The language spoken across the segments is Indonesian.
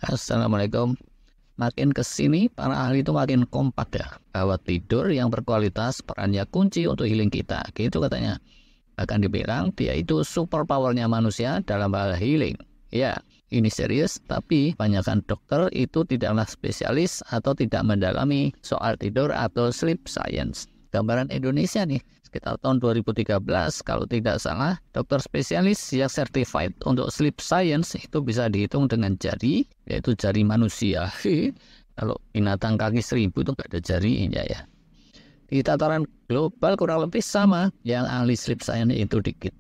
Assalamualaikum. Makin kesini para ahli itu makin kompak ya, bahwa tidur yang berkualitas perannya kunci untuk healing kita, gitu katanya. Bahkan dibilang dia itu super powernya manusia dalam hal healing. Ya, ini serius, tapi kebanyakan dokter itu tidaklah spesialis atau tidak mendalami soal tidur atau sleep science. Gambaran Indonesia nih, sekitar tahun 2013 kalau tidak salah, dokter spesialis yang certified untuk sleep science itu bisa dihitung dengan jari, yaitu jari manusia. Kalau binatang kaki 1000 itu nggak ada jarinya ya. Di tataran global kurang lebih sama, yang ahli sleep science itu dikit.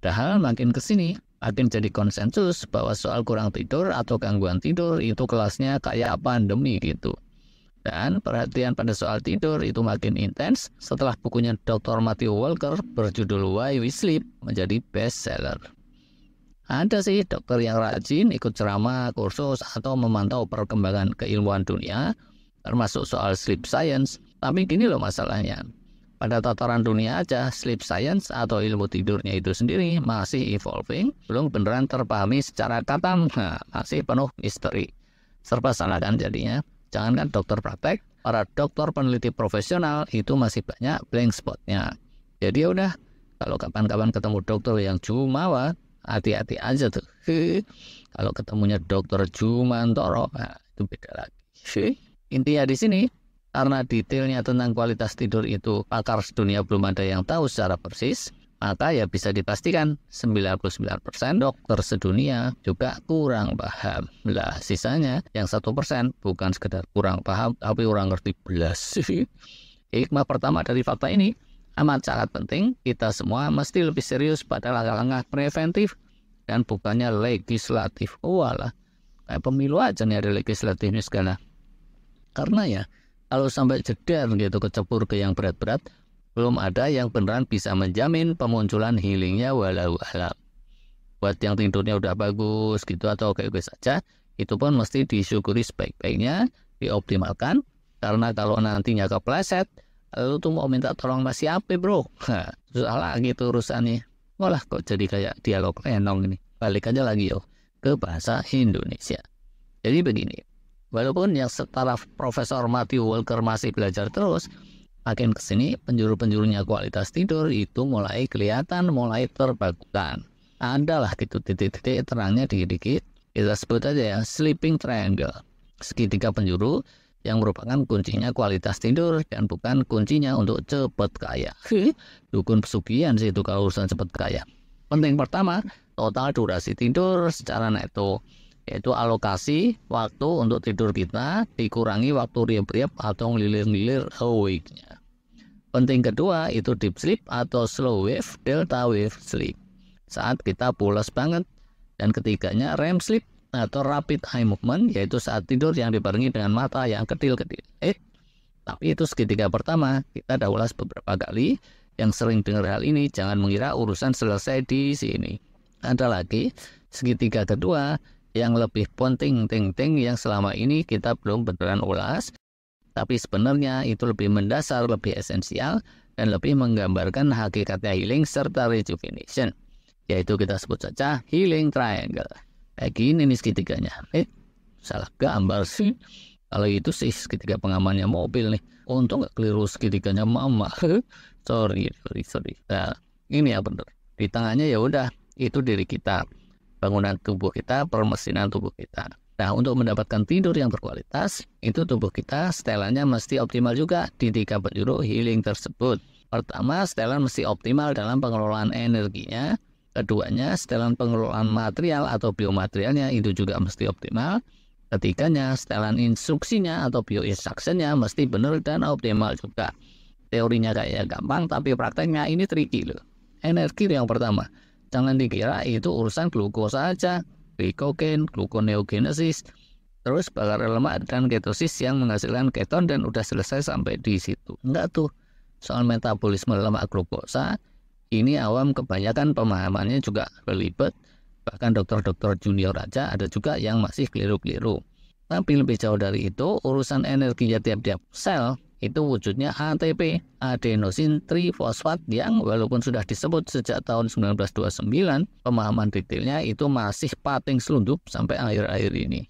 Padahal makin kesini, makin jadi konsensus bahwa soal kurang tidur atau gangguan tidur itu kelasnya kayak pandemi gitu. Dan perhatian pada soal tidur itu makin intens setelah bukunya Dr. Matthew Walker berjudul Why We Sleep menjadi bestseller. Ada sih dokter yang rajin ikut ceramah, kursus, atau memantau perkembangan keilmuan dunia, termasuk soal sleep science. Tapi gini loh masalahnya, pada tataran dunia aja, sleep science atau ilmu tidurnya itu sendiri masih evolving, belum beneran terpahami secara katam, masih penuh misteri. Serba salah kan jadinya. Jangankan dokter praktek, para dokter peneliti profesional itu masih banyak blank spotnya. Jadi ya udah, kalau kapan-kapan ketemu dokter yang jumawa, hati-hati aja tuh. Kalau ketemunya dokter Jumantoro, nah, itu beda lagi. Intinya di sini, karena detailnya tentang kualitas tidur itu pakar dunia belum ada yang tahu secara persis, maka ya bisa dipastikan 99% dokter sedunia juga kurang paham. Lah sisanya yang 1% bukan sekedar kurang paham, tapi kurang ngerti belas. Hikmah pertama dari fakta ini amat sangat penting. Kita semua mesti lebih serius pada langkah-langkah preventif dan bukannya legislatif. Walah, kayak pemilu aja nih ada legislatifnya segala. Karena ya kalau sampai jeder gitu kecebur ke yang berat-berat, belum ada yang beneran bisa menjamin pemunculan healingnya walau alam. Buat yang tidurnya udah bagus gitu atau kayak gue saja, itu pun mesti disyukuri sebaik-baiknya, dioptimalkan. Karena kalau nantinya kepleset, lu tuh mau minta tolong masih apa bro? Susah lagi tuh urusannya. Walah kok jadi kayak dialog lenong ini. Balik aja lagi yo ke bahasa Indonesia. Jadi begini, walaupun yang setara Profesor Matthew Walker masih belajar terus, makin kesini penjuru-penjurunya kualitas tidur itu mulai kelihatan, mulai terbaguskan. Adalah gitu titik-titik terangnya dikit-dikit. Kita sebut aja ya sleeping triangle. Segitiga penjuru yang merupakan kuncinya kualitas tidur dan bukan kuncinya untuk cepat kaya. Dukun pesugihan sih itu kalau urusan cepat kaya. Penting pertama, total durasi tidur secara neto, yaitu alokasi waktu untuk tidur kita dikurangi waktu riap-riap atau ngelilir-ngelilir awake-nya. Penting kedua itu deep sleep atau slow wave, delta wave sleep, saat kita pulas banget. Dan ketiganya REM sleep atau rapid eye movement, yaitu saat tidur yang dibarengi dengan mata yang kedil-kedil. Tapi itu segitiga pertama, kita udah ulas beberapa kali. Yang sering dengar hal ini jangan mengira urusan selesai di sini. Ada lagi segitiga kedua yang lebih penting yang selama ini kita belum beneran ulas, tapi sebenarnya itu lebih mendasar, lebih esensial, dan lebih menggambarkan hakikatnya healing serta rejuvenation, yaitu kita sebut saja healing triangle. Kayak gini nih segitiganya. Salah gambar sih. Kalau itu sih segitiga pengamannya mobil nih. Untung gak keliru segitiganya mama. sorry. Nah, ini ya bener. Di tangannya ya udah, itu diri kita, bangunan tubuh kita, permesinan tubuh kita. Nah, untuk mendapatkan tidur yang berkualitas, itu tubuh kita setelannya mesti optimal juga di 3 penjuru healing tersebut. Pertama, setelan mesti optimal dalam pengelolaan energinya. Keduanya, setelan pengelolaan material atau biomaterialnya itu juga mesti optimal. Ketiganya, setelan instruksinya atau bioinstructionnya mesti benar dan optimal juga. Teorinya kayak gampang, tapi prakteknya ini tricky loh. Energi yang pertama, jangan dikira itu urusan glukosa aja. Glikogen, gluconeogenesis, terus bakar lemak dan ketosis yang menghasilkan keton dan udah selesai sampai di situ. Enggak tuh. Soal metabolisme lemak glukosa, ini awam kebanyakan pemahamannya juga belibet. Bahkan dokter-dokter junior aja ada juga yang masih keliru-keliru. Tapi lebih jauh dari itu, urusan energinya tiap-tiap sel itu wujudnya ATP, adenosine trifosfat, yang walaupun sudah disebut sejak tahun 1929, pemahaman detailnya itu masih pating selundup sampai akhir-akhir ini.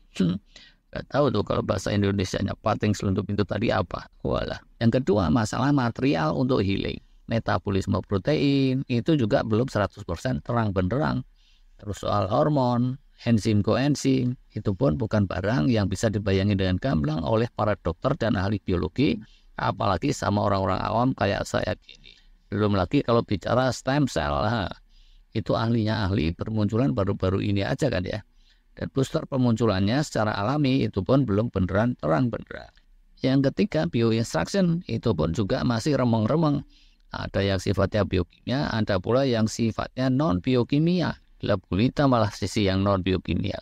Gak tahu tuh kalau bahasa Indonesianya pating selundup itu tadi apa. Walah. Yang kedua, masalah material untuk healing. Metabolisme protein itu juga belum 100% terang benderang. Terus soal hormon, enzim koenzim, itu pun bukan barang yang bisa dibayangi dengan gamblang oleh para dokter dan ahli biologi, apalagi sama orang-orang awam kayak saya gini. Belum lagi kalau bicara stem cell, itu ahlinya ahli bermunculan baru-baru ini aja kan ya. Dan booster pemunculannya secara alami itu pun belum beneran terang benderang. Yang ketiga, bioinstruction itu pun juga masih remeng-remeng. Ada yang sifatnya biokimia, ada pula yang sifatnya non-biokimia. Lab gulita malah sisi yang non-biokimia.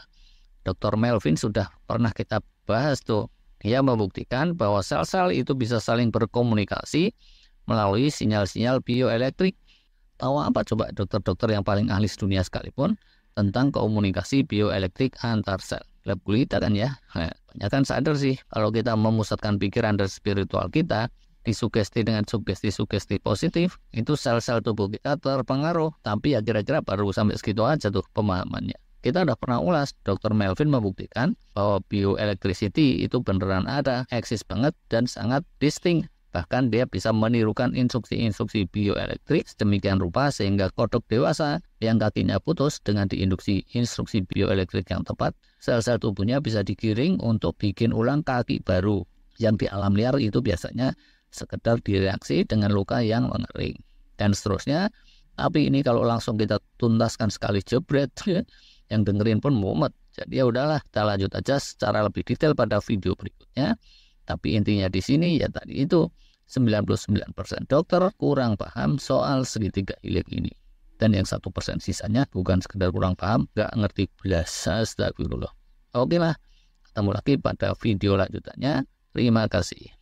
Dr. Melvin sudah pernah kita bahas tuh. Dia membuktikan bahwa sel-sel itu bisa saling berkomunikasi melalui sinyal-sinyal bioelektrik. Tahu apa coba dokter-dokter yang paling ahli dunia sekalipun tentang komunikasi bioelektrik antar sel? Lab gulita kan ya. Banyak kan sadar sih kalau kita memusatkan pikiran dan spiritual kita disugesti dengan sugesti-sugesti positif, itu sel-sel tubuh kita terpengaruh. Tapi ya kira-kira baru sampai segitu aja tuh pemahamannya. Kita udah pernah ulas, Dr. Melvin membuktikan bahwa bioelectricity itu beneran ada, eksis banget dan sangat distinct. Bahkan dia bisa menirukan instruksi-instruksi bioelektrik sedemikian rupa sehingga kodok dewasa yang kakinya putus dengan diinduksi instruksi bioelektrik yang tepat, sel-sel tubuhnya bisa digiring untuk bikin ulang kaki baru. Yang di alam liar itu biasanya sekedar direaksi dengan luka yang mengering dan seterusnya. Tapi ini kalau langsung kita tuntaskan sekali jebret, yang dengerin pun mumet. Jadi ya udahlah, kita lanjut aja secara lebih detail pada video berikutnya. Tapi intinya di sini ya tadi itu 99% dokter kurang paham soal segitiga healing ini. Dan yang 1% sisanya bukan sekedar kurang paham, gak ngerti belas. Astagfirullah. Oke lah, ketemu lagi pada video lanjutannya. Terima kasih.